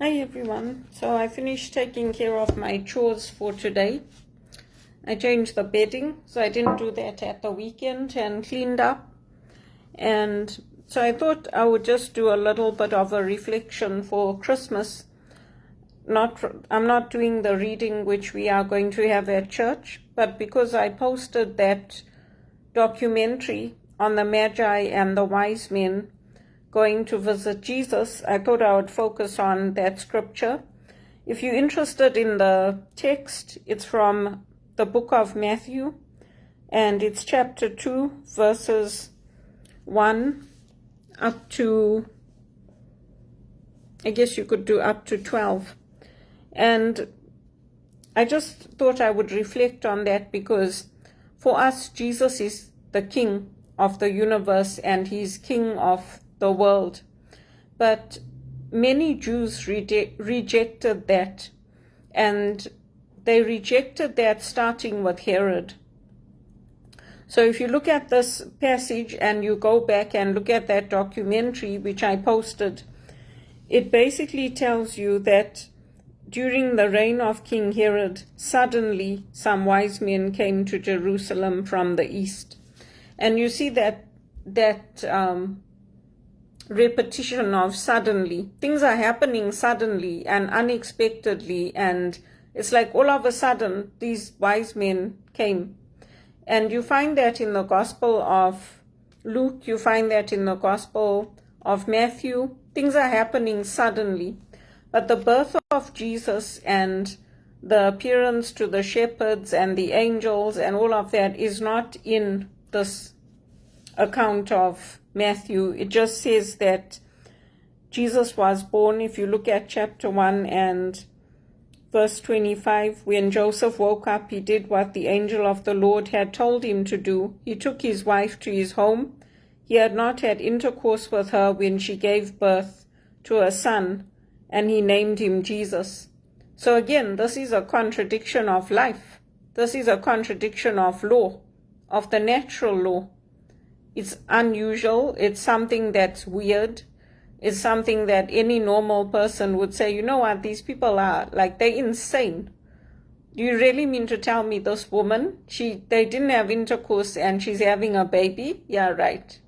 Hi everyone. So I finished taking care of my chores for today. I changed the bedding, so I didn't do that at the weekend, and cleaned up. And so I thought I would just do a little bit of a reflection for Christmas. I'm not doing the reading which we are going to have at church, but because I posted that documentary on the Magi and the wise men going to visit Jesus, I thought I would focus on that scripture. If you're interested in the text, it's from the book of Matthew, and it's chapter 2, verses 1 up to, I guess you could do up to 12. And I just thought I would reflect on that because for us, Jesus is the King of the universe and he's King of the world. But many Jews rejected that, and they rejected that starting with Herod. So if you look at this passage and you go back and look at that documentary which I posted, it basically tells you that during the reign of King Herod, suddenly some wise men came to Jerusalem from the east. And you see that repetition of suddenly. Things are happening suddenly and unexpectedly, and it's like all of a sudden these wise men came. And you find that in the Gospel of Luke, you find that in the Gospel of Matthew. Things are happening suddenly. But the birth of Jesus and the appearance to the shepherds and the angels and all of that is not in this account of Matthew. It just says that Jesus was born. If you look at chapter 1 and verse 25, when Joseph woke up, he did what the angel of the Lord had told him to do. He took his wife to his home. He had not had intercourse with her when she gave birth to a son, and he named him Jesus. So again, this is a contradiction of life. This is a contradiction of law, of the natural law. It's unusual. It's something that's weird. It's something that any normal person would say, you know what, these people are like, they're insane. Do you really mean to tell me this woman, they didn't have intercourse and she's having a baby? Yeah, right.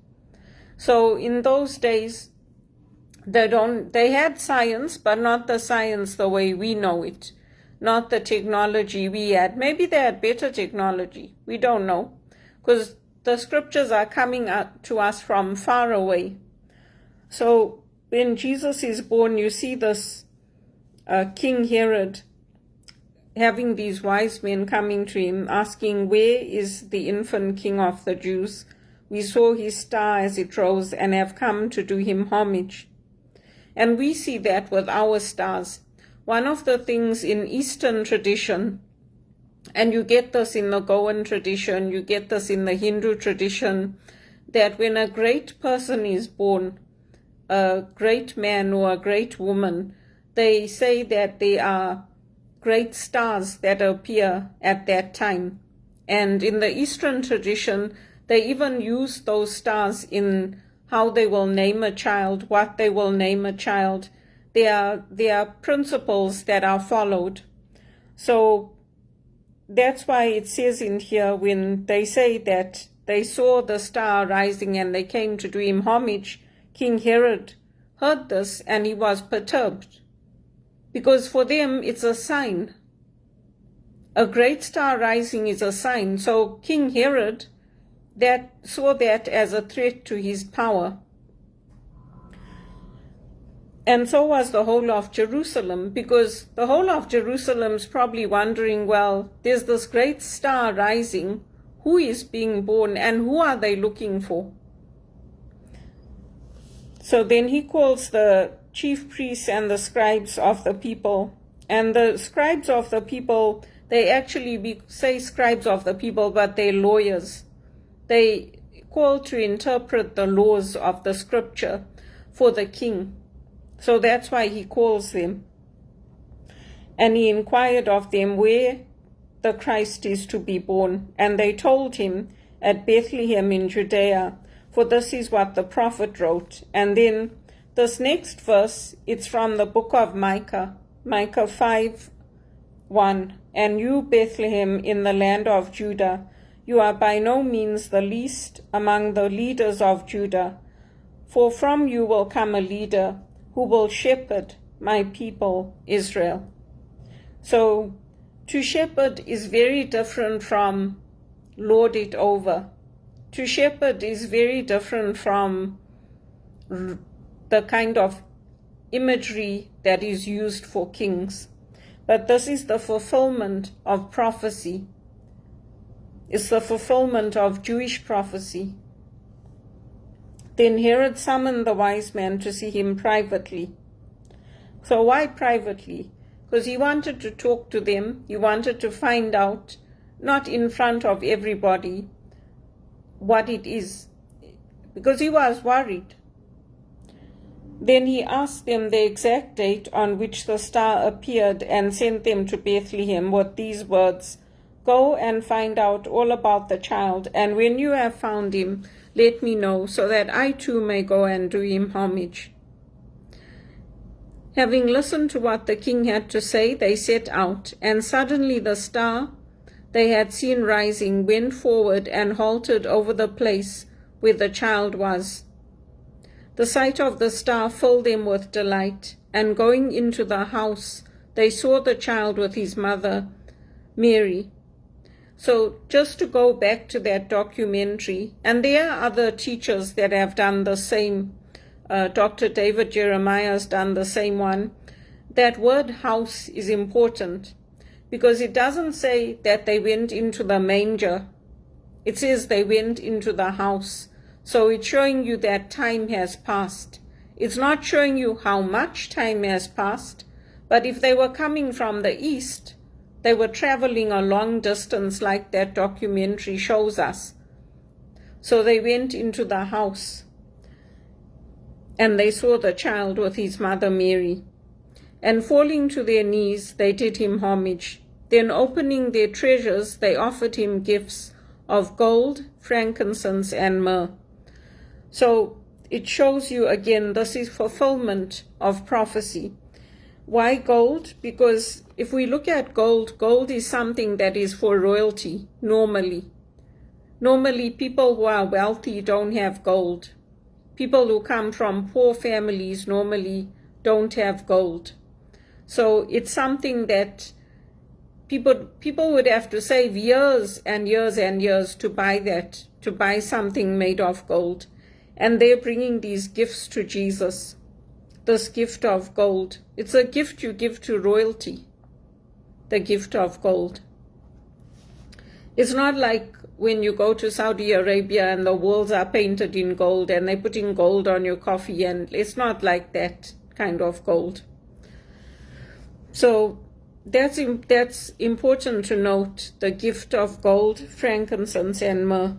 So in those days, they had science, but not the science the way we know it, not the technology we had. Maybe they had better technology. We don't know, because the scriptures are coming out to us from far away. So when Jesus is born, you see this King Herod having these wise men coming to him, asking, where is the infant King of the Jews? We saw his star as it rose and have come to do him homage. And we see that with our stars. One of the things in Eastern tradition, and you get this in the Goan tradition, you get this in the Hindu tradition, that when a great person is born, a great man or a great woman, they say that there are great stars that appear at that time. And in the Eastern tradition, they even use those stars in how they will name a child, what they will name a child. There are principles that are followed. So that's why it says in here, when they say that they saw the star rising and they came to do him homage, King Herod heard this and he was perturbed, because for them it's a sign. A great star rising is a sign. So King Herod saw that as a threat to his power. And so was the whole of Jerusalem, because the whole of Jerusalem's probably wondering, well, there's this great star rising. Who is being born and who are they looking for? So then he calls the chief priests and the scribes of the people. And the scribes of the people, they actually say scribes of the people, but they're lawyers. They call to interpret the laws of the scripture for the king. So that's why he calls them. And he inquired of them where the Christ is to be born. And they told him, at Bethlehem in Judea, for this is what the prophet wrote. And then This next verse, it's from the book of Micah, Micah 5:1. And you, Bethlehem, in the land of Judah, you are by no means the least among the leaders of Judah, for from you will come a leader who will shepherd my people Israel. So to shepherd is very different from lord it over. To shepherd is very different from the kind of imagery that is used for kings. But this is the fulfillment of prophecy. It's the fulfillment of Jewish prophecy. Then Herod summoned the wise men to see him privately. So why privately? Because he wanted to talk to them. He wanted to find out, not in front of everybody, what it is, because he was worried. Then he asked them the exact date on which the star appeared and sent them to Bethlehem with these words, "Go and find out all about the child, and when you have found him, let me know, so that I too may go and do him homage." Having listened to what the king had to say, they set out, and suddenly the star they had seen rising went forward and halted over the place where the child was. The sight of the star filled them with delight, and going into the house, they saw the child with his mother, Mary. So just to go back to that documentary, and there are other teachers that have done the same. Dr. David Jeremiah has done the same one. That word house is important because it doesn't say that they went into the manger. It says they went into the house. So it's showing you that time has passed. It's not showing you how much time has passed, but if they were coming from the east, they were traveling a long distance like that documentary shows us. So they went into the house, and they saw the child with his mother Mary. And falling to their knees, they did him homage. Then opening their treasures, they offered him gifts of gold, frankincense, and myrrh. So it shows you again, this is fulfillment of prophecy. Why gold? Because if we look at gold, gold is something that is for royalty, normally. Normally, people who are wealthy don't have gold. People who come from poor families normally don't have gold. So it's something that people would have to save years and years and years to buy that, to buy something made of gold. And they're bringing these gifts to Jesus, this gift of gold. It's a gift you give to royalty, the gift of gold. It's not like when you go to Saudi Arabia and the walls are painted in gold and they're putting gold on your coffee, and it's not like that kind of gold. So that's important to note, the gift of gold, frankincense, and myrrh,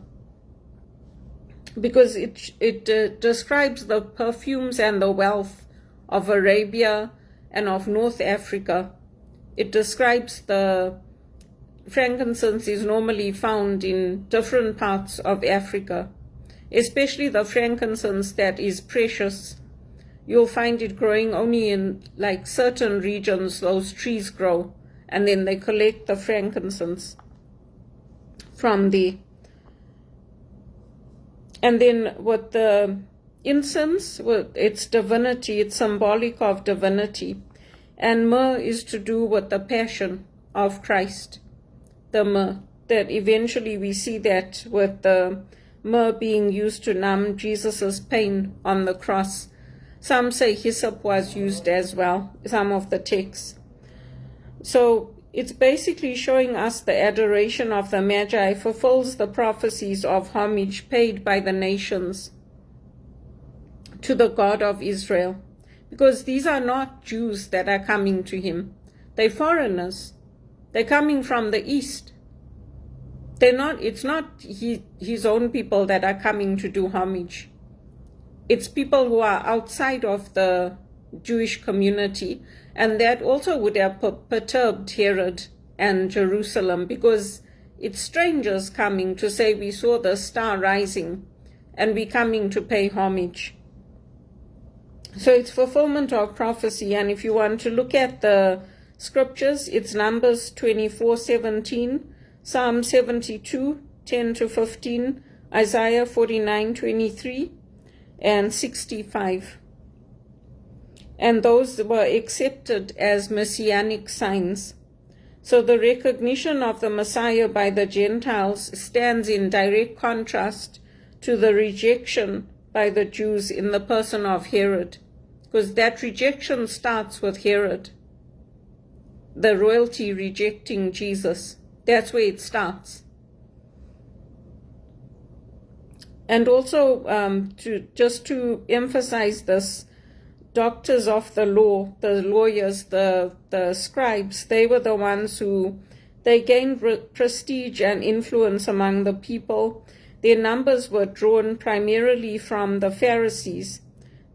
because it describes the perfumes and the wealth of Arabia and of North Africa. It describes the frankincense is normally found in different parts of Africa, especially the frankincense that is precious. You'll find it growing only in like certain regions, those trees grow, and then they collect the frankincense from there. And then with the incense, it's divinity, it's symbolic of divinity. And myrrh is to do with the passion of Christ. The myrrh, that eventually we see that with the myrrh being used to numb Jesus's pain on the cross. Some say hyssop was used as well, some of the texts. So it's basically showing us the adoration of the Magi fulfills the prophecies of homage paid by the nations to the God of Israel. Because these are not Jews that are coming to him. They're foreigners. They're coming from the east. It's not his own people that are coming to do homage. It's people who are outside of the Jewish community, and that also would have perturbed Herod and Jerusalem, because it's strangers coming to say we saw the star rising and we're coming to pay homage. So it's fulfillment of prophecy. And if you want to look at the scriptures, it's Numbers 24:17, Psalm 72:10-15, Isaiah 49:23, and 65. And those were accepted as messianic signs. So the recognition of the Messiah by the Gentiles stands in direct contrast to the rejection by the Jews in the person of Herod, because that rejection starts with Herod, the royalty rejecting Jesus. That's where it starts. And also, to emphasize this, doctors of the law, the lawyers, the scribes, they were the ones who, they gained prestige and influence among the people. Their numbers were drawn primarily from the Pharisees,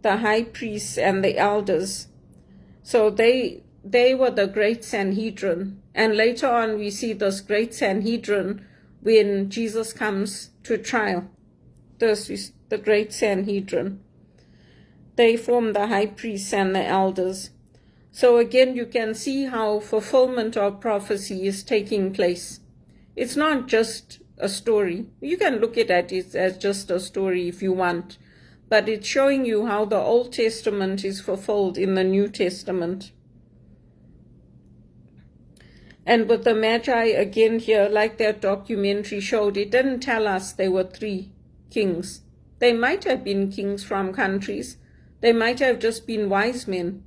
the high priests, and the elders. So they were the great Sanhedrin. And later on we see this great Sanhedrin when Jesus comes to trial. This is the great Sanhedrin. They form the high priests and the elders. So again, you can see how fulfillment of prophecy is taking place. It's not just a story. You can look at it as just a story if you want, but it's showing you how the Old Testament is fulfilled in the New Testament. And with the Magi, again here, like that documentary showed, it didn't tell us there were 3 kings. They might have been kings from countries. They might have just been wise men.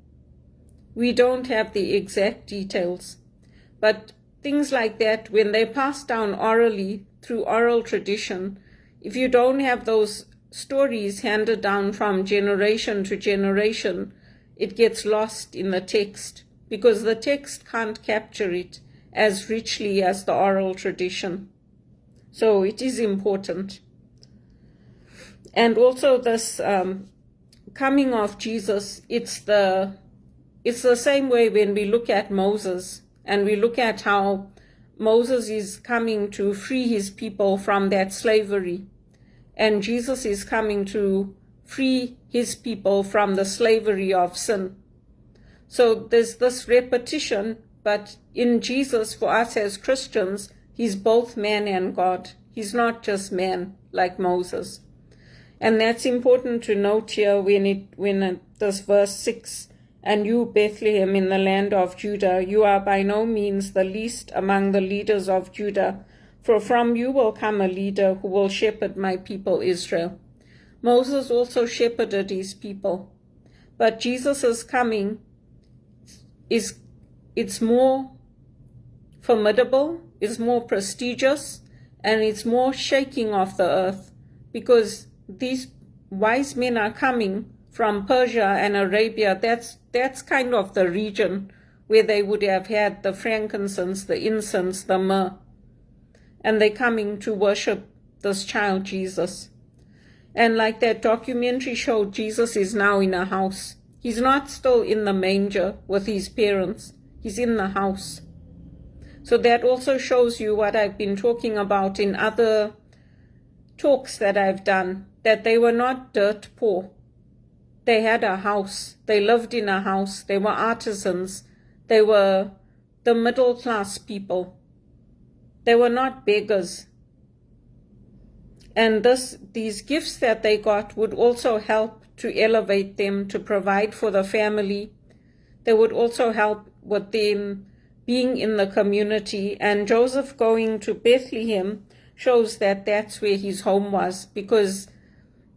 We don't have the exact details. But things like that, when they pass down orally, through oral tradition, if you don't have those stories handed down from generation to generation, it gets lost in the text, because the text can't capture it as richly as the oral tradition. So it is important. And also this coming of Jesus, it's the same way when we look at Moses, and we look at how Moses is coming to free his people from that slavery, and Jesus is coming to free his people from the slavery of sin. So there's this repetition, but in Jesus, for us as Christians, he's both man and God. He's not just man like Moses. And that's important to note here when this verse 6, and you, Bethlehem, in the land of Judah, you are by no means the least among the leaders of Judah, for from you will come a leader who will shepherd my people Israel. Moses also shepherded his people, but Jesus' coming it's more formidable, it's more prestigious, and it's more shaking of the earth, because these wise men are coming from Persia and Arabia. That's kind of the region where they would have had the frankincense, the incense, the myrrh. And they're coming to worship this child Jesus. And like that documentary showed, Jesus is now in a house. He's not still in the manger with his parents. He's in the house. So that also shows you what I've been talking about in other talks that I've done, that they were not dirt poor. They had a house. They lived in a house. They were artisans. They were the middle class people. They were not beggars. And these gifts that they got would also help to elevate them, to provide for the family. They would also help with them being in the community. And Joseph going to Bethlehem shows that that's where his home was, because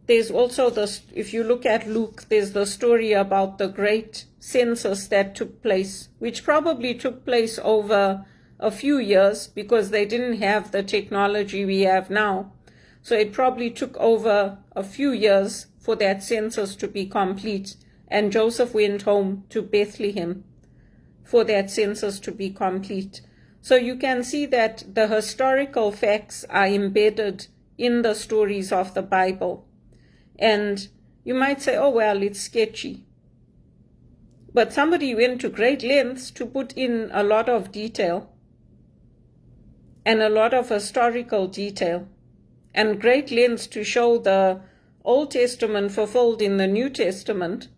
there's also this, if you look at Luke, there's the story about the great census that took place, which probably took place over a few years, because they didn't have the technology we have now. So it probably took over a few years for that census to be complete. And Joseph went home to Bethlehem for that census to be complete. So you can see that the historical facts are embedded in the stories of the Bible. And you might say, oh, well, it's sketchy. But somebody went to great lengths to put in a lot of detail and a lot of historical detail, and great lengths to show the Old Testament fulfilled in the New Testament,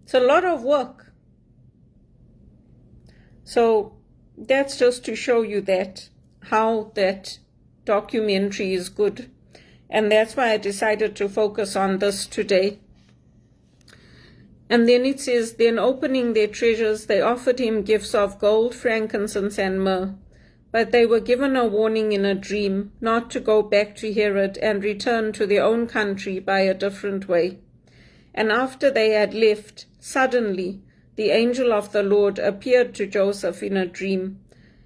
It's a lot of work. So that's just to show you that how that documentary is good. And that's why I decided to focus on this today. And then it says, then opening their treasures, they offered him gifts of gold, frankincense, and myrrh. But they were given a warning in a dream not to go back to Herod and return to their own country by a different way. And after they had left, suddenly the angel of the Lord appeared to Joseph in a dream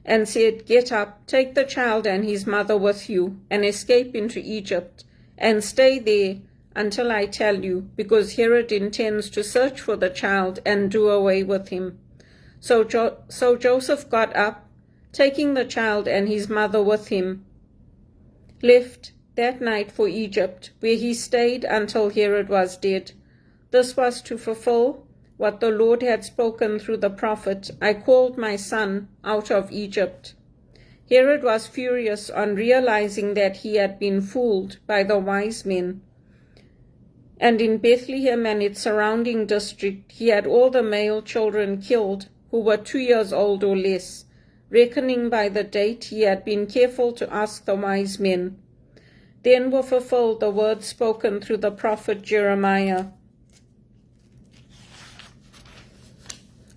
and said, get up, take the child and his mother with you, and escape into Egypt, and stay there until I tell you, because Herod intends to search for the child and do away with him. So Joseph got up, taking the child and his mother with him, left that night for Egypt, where he stayed until Herod was dead. This was to fulfill what the Lord had spoken through the prophet, I called my son out of Egypt. Herod was furious on realizing that he had been fooled by the wise men. And in Bethlehem and its surrounding district, he had all the male children killed who were 2 years old or less, reckoning by the date he had been careful to ask the wise men. Then were fulfilled the words spoken through the prophet Jeremiah.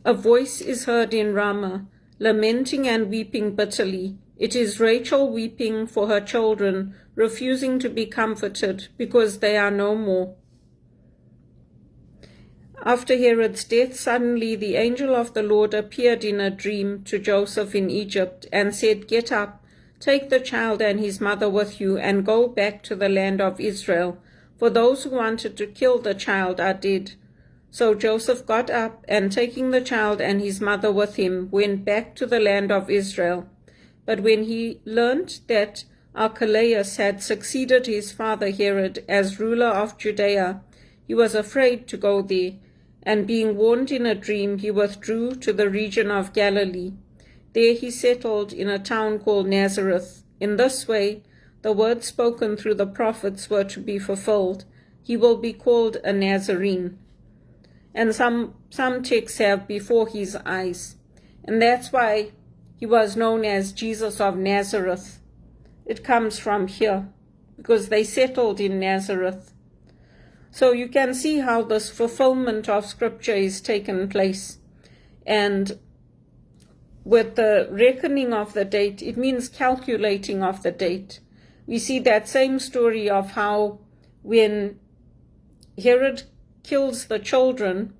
A voice is heard in Ramah, lamenting and weeping bitterly. It is Rachel weeping for her children, refusing to be comforted because they are no more. After Herod's death, suddenly the angel of the Lord appeared in a dream to Joseph in Egypt and said, get up, take the child and his mother with you, and go back to the land of Israel, for those who wanted to kill the child are dead. So Joseph got up, and taking the child and his mother with him, went back to the land of Israel. But when he learned that Archelaus had succeeded his father Herod as ruler of Judea, he was afraid to go there, and being warned in a dream, he withdrew to the region of Galilee. There he settled in a town called Nazareth. In this way, the words spoken through the prophets were to be fulfilled. He will be called a Nazarene. And some texts have before his eyes. And that's why he was known as Jesus of Nazareth. It comes from here, because they settled in Nazareth. So you can see how this fulfillment of Scripture is taken place. And with the reckoning of the date, it means calculating of the date. We see that same story of how when Herod kills the children,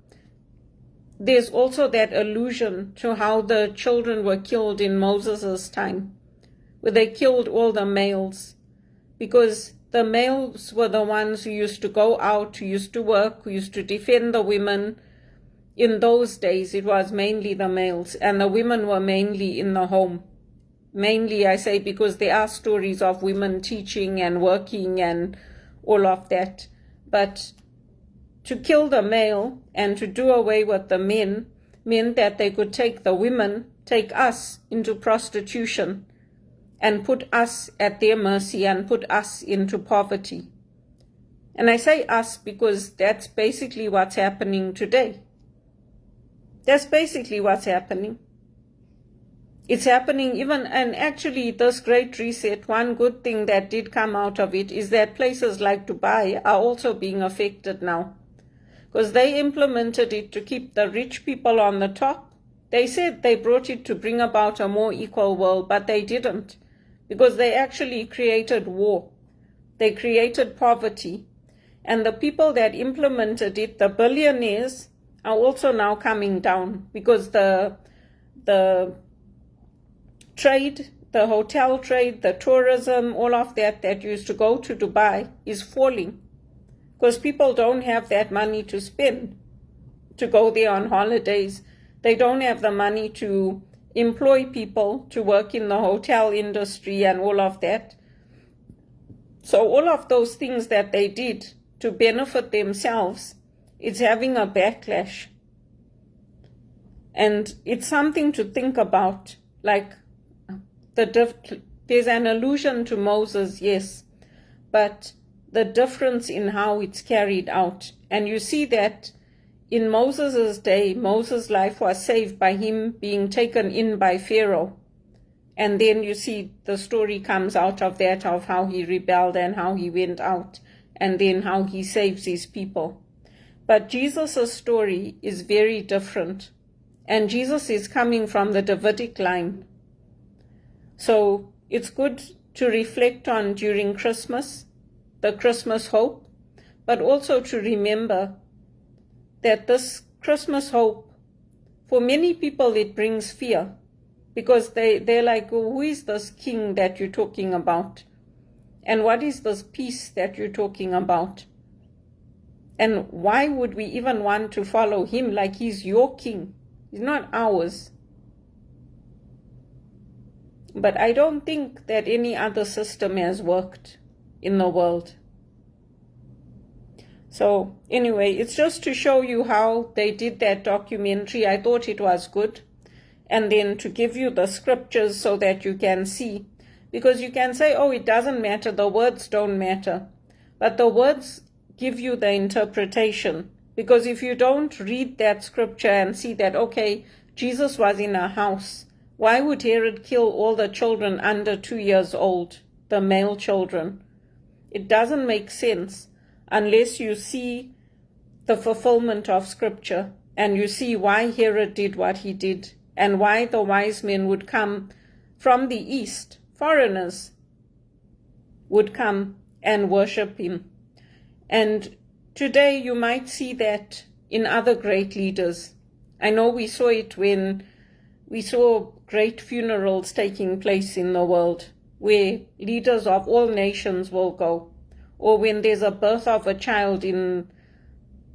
there's also that allusion to how the children were killed in Moses' time, where they killed all the males, because the males were the ones who used to go out, who used to work, who used to defend the women. In those days, it was mainly the males, and the women were mainly in the home. Mainly, I say, because there are stories of women teaching and working and all of that. But to kill the male and to do away with the men meant that they could take the women, take us into prostitution, and put us at their mercy and put us into poverty. And I say us because that's basically what's happening today. That's basically what's happening. It's happening even, and actually this Great Reset, one good thing that did come out of it is that places like Dubai are also being affected now, because they implemented it to keep the rich people on the top. They said they brought it to bring about a more equal world, but they didn't, because they actually created war. They created poverty. And the people that implemented it, the billionaires, are also now coming down, because the trade, the hotel trade, the tourism, all of that used to go to Dubai is falling, because people don't have that money to spend to go there on holidays. They don't have the money to employ people to work in the hotel industry and all of that. So all of those things that they did to benefit themselves, it's having a backlash. And it's something to think about. Like, there's an allusion to Moses, yes, but the difference in how it's carried out. And you see that in Moses' day, Moses' life was saved by him being taken in by Pharaoh. And then you see the story comes out of that, of how he rebelled and how he went out, and then how he saves his people. But Jesus' story is very different. And Jesus is coming from the Davidic line. So it's good to reflect on during Christmas, the Christmas hope, but also to remember that this Christmas hope, for many people it brings fear, because they're like, oh, who is this king that you're talking about? And what is this peace that you're talking about? And why would we even want to follow him like he's your king? He's not ours. But I don't think that any other system has worked in the world. So anyway, it's just to show you how they did that documentary. I thought it was good. And then to give you the scriptures so that you can see. Because you can say, oh, it doesn't matter, the words don't matter. But the words give you the interpretation. Because if you don't read that scripture and see that, okay, Jesus was in a house, why would Herod kill all the children under 2 years old, the male children? It doesn't make sense unless you see the fulfillment of scripture and you see why Herod did what he did and why the wise men would come from the east, foreigners would come and worship him. And today you might see that in other great leaders. I know we saw it when we saw great funerals taking place in the world, where leaders of all nations will go, or when there's a birth of a child in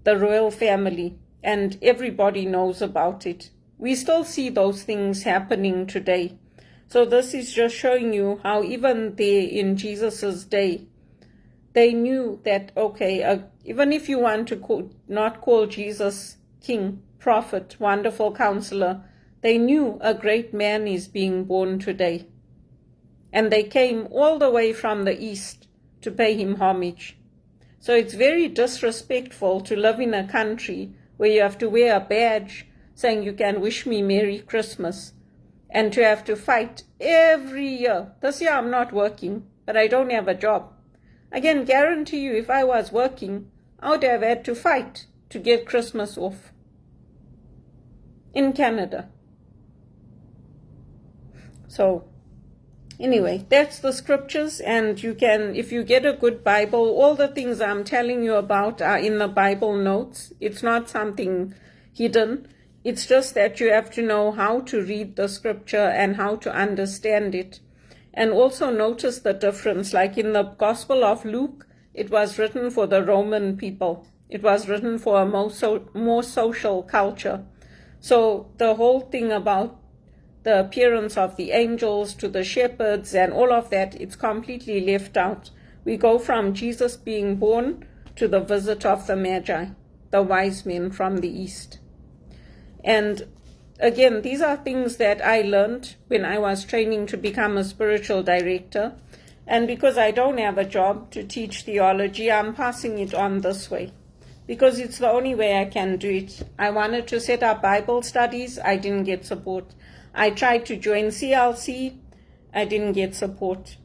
the royal family and everybody knows about it. We still see those things happening today. So this is just showing you how even there in Jesus's day, they knew that, okay, even if you want to not call Jesus king, prophet, wonderful counselor, they knew a great man is being born today. And they came all the way from the east to pay him homage. So it's very disrespectful to live in a country where you have to wear a badge saying you can wish me Merry Christmas, and to have to fight every year. This year I'm not working, but I don't have a job. I can guarantee you if I was working, I would have had to fight to get Christmas off in Canada. So anyway, that's the scriptures, and you can, if you get a good Bible, all the things I'm telling you about are in the Bible notes. It's not something hidden. It's just that you have to know how to read the scripture and how to understand it. And also notice the difference. Like in the Gospel of Luke, it was written for the Roman people. It was written for a more social culture. So the whole thing about the appearance of the angels to the shepherds and all of that, it's completely left out. We go from Jesus being born to the visit of the Magi, the wise men from the east. And again, these are things that I learned when I was training to become a spiritual director. And because I don't have a job to teach theology, I'm passing it on this way, because it's the only way I can do it. I wanted to set up Bible studies. I didn't get support. I tried to join CLC. I didn't get support.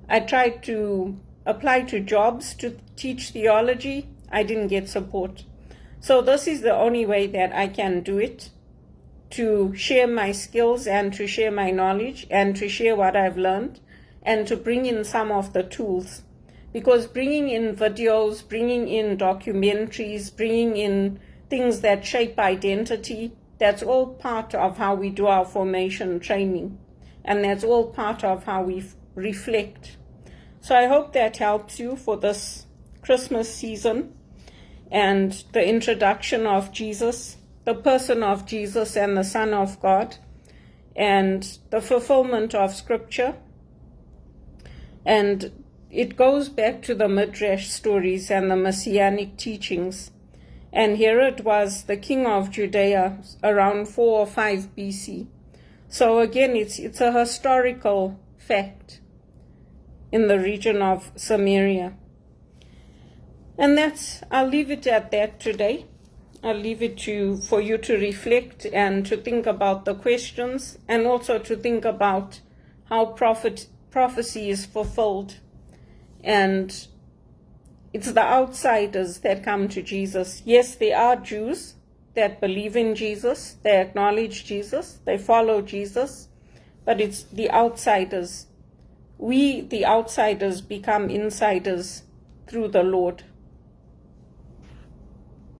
I tried to apply to jobs to teach theology. I didn't get support. So this is the only way that I can do it, to share my skills and to share my knowledge and to share what I've learned and to bring in some of the tools. Because bringing in videos, bringing in documentaries, bringing in things that shape identity, that's all part of how we do our formation training. And that's all part of how we reflect. So I hope that helps you for this Christmas season and the introduction of Jesus, the person of Jesus and the Son of God, and the fulfillment of Scripture. And it goes back to the Midrash stories and the Messianic teachings. And Herod was the king of Judea around 4 or 5 BC. So again, it's a historical fact in the region of Samaria. And I'll leave it at that today. I'll leave it for you to reflect and to think about the questions, and also to think about how prophecy is fulfilled. And it's the outsiders that come to Jesus. Yes, there are Jews that believe in Jesus, they acknowledge Jesus, they follow Jesus, but it's the outsiders. We, the outsiders, become insiders through the Lord.